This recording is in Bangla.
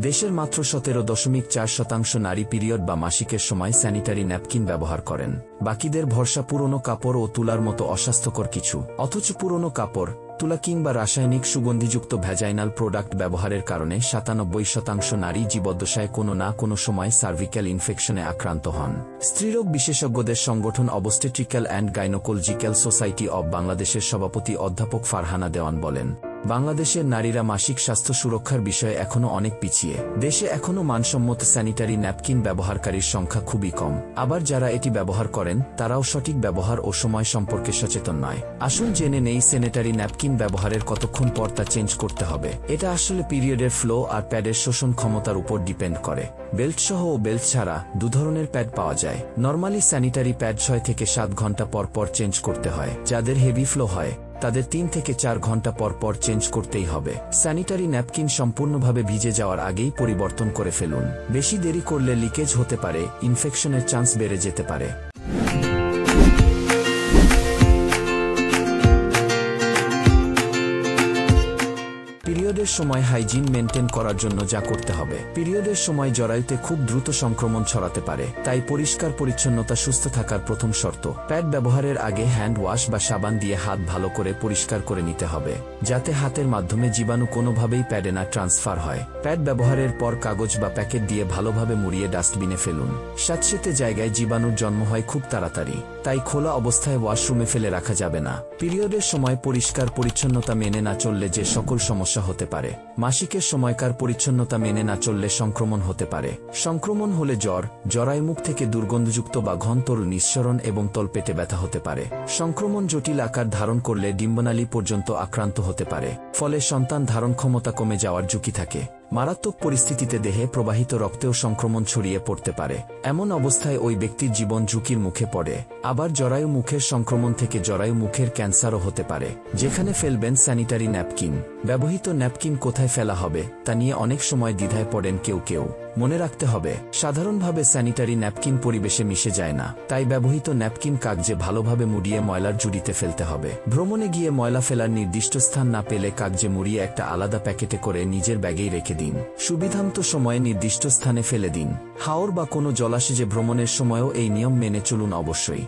দেশের মাত্র 17.4% নারী পিরিয়ড বা মাসিকের সময় স্যানিটারি ন্যাপকিন ব্যবহার করেন। বাকিদের ভরসা পুরনো কাপড় ও তুলার মতো অস্বাস্থ্যকর কিছু। অথচ পুরনো কাপড়, তুলা কিংবা রাসায়নিক সুগন্ধিযুক্ত ভ্যাজাইনাল প্রোডাক্ট ব্যবহারের কারণে 97% নারী জীবদ্দশায় কোনো না কোনো সময় সার্ভিক্যাল ইনফেকশনে আক্রান্ত হন। স্ত্রীরোগ বিশেষজ্ঞদের সংগঠন obstetrical and gynaecological society of বাংলাদেশের সভাপতি অধ্যাপক ফারহানা দেওয়ান বলেন, বাংলাদেশের নারীরা মাসিক স্বাস্থ্য সুরক্ষার বিষয়ে এখনও অনেক পিছিয়ে। দেশে এখনও মানসম্মত স্যানিটারি ন্যাপকিন ব্যবহারকারীর সংখ্যা খুবই কম। আবার যারা এটি ব্যবহার করেন তারাও সঠিক ব্যবহার ও সময় সম্পর্কে সচেতন নয়। আসুন জেনে নেই স্যানিটারি ন্যাপকিন ব্যবহারের কতক্ষণ পর তা চেঞ্জ করতে হবে। এটা আসলে পিরিয়ডের ফ্লো আর প্যাডের শোষণ ক্ষমতার উপর ডিপেন্ড করে। বেল্ট সহ ও বেল্ট ছাড়া দু ধরনের প্যাড পাওয়া যায়। নরমালি স্যানিটারি প্যাড 6 থেকে 7 ঘন্টা পর পর চেঞ্জ করতে হয়। যাদের হেভি ফ্লো হয় তাদের 3 থেকে 4 ঘন্টা পর পর চেঞ্জ করতেই হবে। স্যানিটারি ন্যাপকিন সম্পূর্ণভাবে ভিজে যাওয়ার আগেই পরিবর্তন করে ফেলুন। বেশি দেরি করলে লিকেজ হতে পারে, ইনফেকশনের চান্স বেড়ে যেতে পারে। পিরিয়ডের সময় হাইজিন মেনটেন করার জন্য যা করতে হবে। পিরিয়ডের সময় জরায়ুতে খুব দ্রুত সংক্রমণ ছড়াতে পারে, তাই পরিষ্কার পরিচ্ছন্নতা সুস্থ থাকার প্রথম শর্ত। প্যাড ব্যবহারের আগে হ্যান্ড ওয়াশ বা সাবান দিয়ে হাত ভালো করে পরিষ্কার করে নিতে হবে, যাতে হাতের মাধ্যমে জীবাণু কোনোভাবেই প্যাডে না ট্রান্সফার হয়। প্যাড ব্যবহারের পর কাগজ বা প্যাকেট দিয়ে ভালোভাবে মুড়িয়ে ডাস্টবিনে ফেলুন। স্যাঁতসেঁতে জায়গায় জীবাণুর জন্ম হয় খুব তাড়াতাড়ি, তাই খোলা অবস্থায় ওয়াশরুমে ফেলে রাখা যাবে না। পিরিয়ডের সময় পরিষ্কার পরিচ্ছন্নতা মেনে না চললে যে সকল সমস্যা হতে পারে। মাসিকের সময়কার পরিচ্ছন্নতা মেনে না চললে সংক্রমণ হতে পারে। সংক্রমণ হলে জ্বর, জরায়ুমুখ থেকে দুর্গন্ধযুক্ত বা ঘন তরল নিঃসরণ এবং তলপেটে ব্যথা হতে পারে। সংক্রমণ জটিল আকার ধারণ করলে ডিম্বনালী পর্যন্ত আক্রান্ত হতে পারে, ফলে সন্তান ধারণ ক্ষমতা কমে যাওয়ার ঝুঁকি থাকে। মারাত্মক পরিস্থিতিতে দেহে প্রবাহিত রক্তেও সংক্রমণ ছড়িয়ে পড়তে পারে। এমন অবস্থায় ওই ব্যক্তির জীবন ঝুঁকির মুখে পড়ে। আবার জরায়ু মুখের সংক্রমণ থেকে জরায়ু মুখের ক্যান্সারও হতে পারে। যেখানে ফেলবেন স্যানিটারি ন্যাপকিন। ব্যবহৃত ন্যাপকিন কোথায় ফেলা হবে তা নিয়ে অনেক সময় দ্বিধায় পড়েন কেউ। মনে রাখতে হবে, সাধারণভাবে স্যানিটারি ন্যাপকিন পরিবেশে মিশে যায় না, তাই ব্যবহৃত ন্যাপকিন কাগজে ভালোভাবে মুড়িয়ে ময়লার ঝুড়িতে ফেলতে হবে। ভ্রমণে গিয়ে ময়লা ফেলার নির্দিষ্ট স্থান না পেলে কাগজে মুড়িয়ে একটা আলাদা প্যাকেটে করে নিজের ব্যাগেই রেখে দিন। সুবিধামতো সময়ে নির্দিষ্ট স্থানে ফেলে দিন। হাওর বা কোনো জলাশয়ে ভ্রমণের সময়ও এই নিয়ম মেনে চলুন অবশ্যই।